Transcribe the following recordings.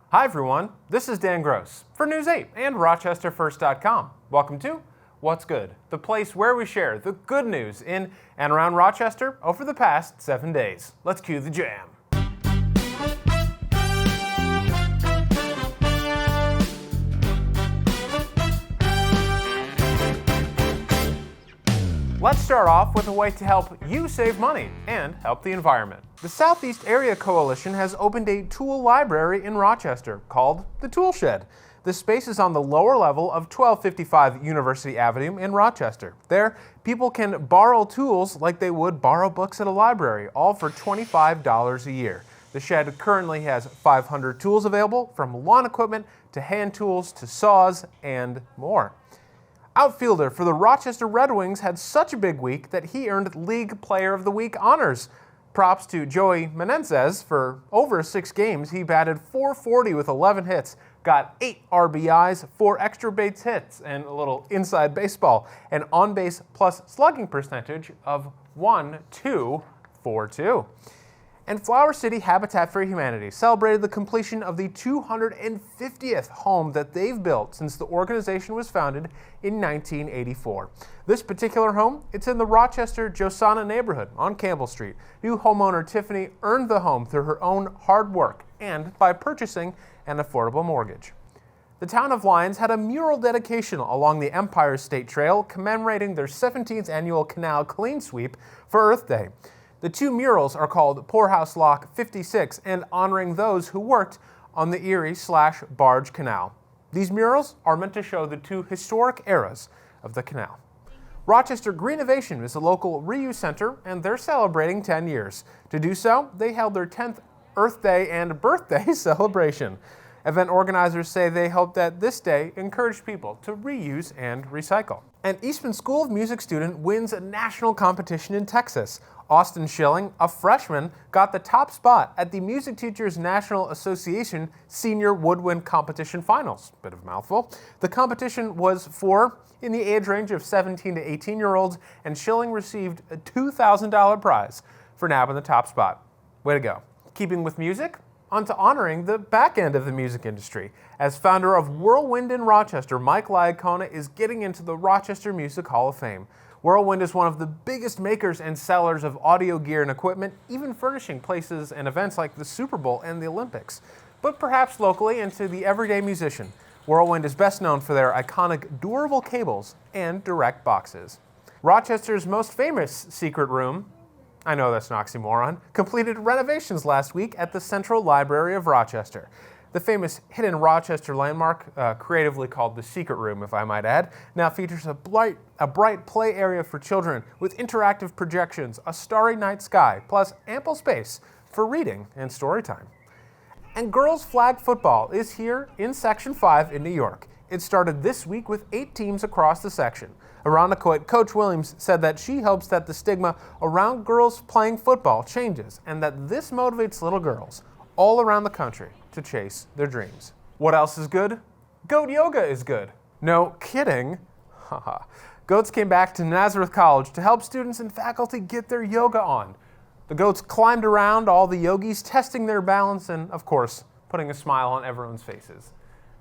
Hi everyone, this is Dan Gross for News 8 and RochesterFirst.com. Welcome to What's Good, the place where we share the good news in and around Rochester over the past 7 days. Let's cue the jam. Let's start off with a way to help you save money and help the environment. The Southeast Area Coalition has opened a tool library in Rochester called the Tool Shed. The space is on the lower level of 1255 University Avenue in Rochester. There, people can borrow tools like they would borrow books at a library, all for $25 a year. The shed currently has 500 tools available, from lawn equipment to hand tools to saws and more. Outfielder for the Rochester Red Wings had such a big week that he earned League Player of the Week honors. Props to Joey Menendez. For over 6 games, he batted .440 with 11 hits, got 8 RBIs, 4 extra base hits, and a little inside baseball, an on-base plus slugging percentage of .1242. And Flower City Habitat for Humanity celebrated the completion of the 250th home that they've built since the organization was founded in 1984. This particular home, it's in the Rochester Josana neighborhood on Campbell Street. New homeowner Tiffany earned the home through her own hard work and by purchasing an affordable mortgage. The town of Lyons had a mural dedication along the Empire State Trail commemorating their 17th annual canal clean sweep for Earth Day. The 2 murals are called Poorhouse Lock 56 and honoring those who worked on the Erie/Barge Canal. These murals are meant to show the 2 historic eras of the canal. Rochester GREENOVATION is a local reuse center, and they're celebrating 10 years. To do so, they held their 10th Earth Day and birthday celebration. Event organizers say they hope that this day encouraged people to reuse and recycle. An Eastman School of Music student wins a national competition in Texas. Austin Schilling, a freshman, got the top spot at the Music Teachers National Association Senior Woodwind Competition Finals. Bit of a mouthful. The competition was for in the age range of 17 to 18-year-olds, and Schilling received a $2,000 prize for nabbing the top spot. Way to go. Keeping with music, on to honoring the back end of the music industry. As founder of WHIRLWIND in Rochester, Mike Lyons is getting into the Rochester Music Hall of Fame. WHIRLWIND is one of the biggest makers and sellers of audio gear and equipment, even furnishing places and events like the Super Bowl and the Olympics. But perhaps locally and to the everyday musician, WHIRLWIND is best known for their iconic durable cables and direct boxes. Rochester's most famous secret room, I know that's an oxymoron, completed renovations last week at the Central Library of Rochester. The famous hidden Rochester landmark, creatively called the Secret Room, if I might add, now features a bright play area for children with interactive projections, a starry night sky, plus ample space for reading and story time. And girls flag football is here in Section 5 in New York. It started this week with 8 teams across the section. Around Coach Williams said that she hopes that the stigma around girls playing football changes and that this motivates little girls all around the country to chase their dreams. What else is good? Goat yoga is good. No kidding. Haha. Goats came back to Nazareth College to help students and faculty get their yoga on. The goats climbed around all the yogis, testing their balance and, of course, putting a smile on everyone's faces.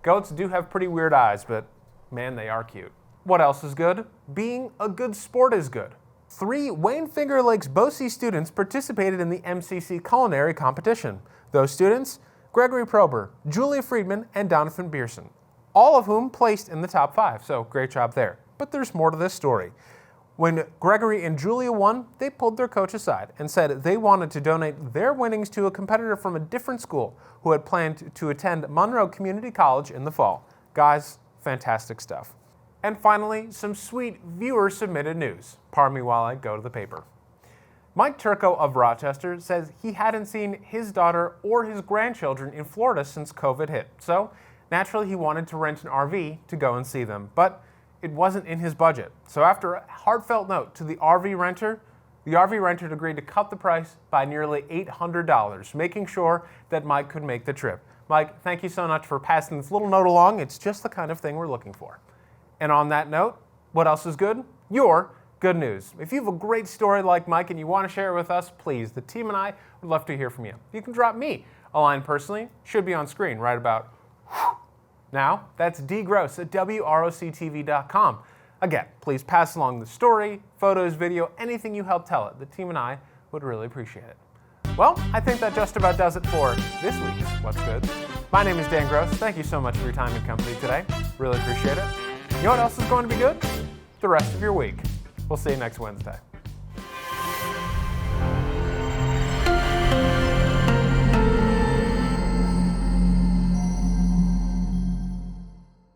Goats do have pretty weird eyes, but man, they are cute. What else is good? Being a good sport is good. 3 Wayne Finger Lakes BOCES students participated in the MCC culinary competition. Those students, Gregory Prober, Julia Friedman, and Donovan Beerson, all of whom placed in the top 5, so great job there. But there's more to this story. When Gregory and Julia won, they pulled their coach aside and said they wanted to donate their winnings to a competitor from a different school who had planned to attend Monroe Community College in the fall. Guys, fantastic stuff. And finally, some sweet viewer-submitted news. Pardon me while I go to the paper. Mike Turco of Rochester says he hadn't seen his daughter or his grandchildren in Florida since COVID hit. So, naturally, he wanted to rent an RV to go and see them. But it wasn't in his budget. So after a heartfelt note to the RV renter agreed to cut the price by nearly $800, making sure that Mike could make the trip. Mike, thank you so much for passing this little note along. It's just the kind of thing we're looking for. And on that note, what else is good? Your good news. If you have a great story like Mike and you want to share it with us, please, the team and I would love to hear from you. You can drop me A line personally should be on screen right about now. That's dgross at WROCTV.com. Again, please pass along the story, photos, video, anything you help tell it. The team and I would really appreciate it. Well, I think that just about does it for this week's What's Good. My name is Dan Gross. Thank you so much for your time and company today. Really appreciate it. You know what else is going to be good? The rest of your week. We'll see you next Wednesday.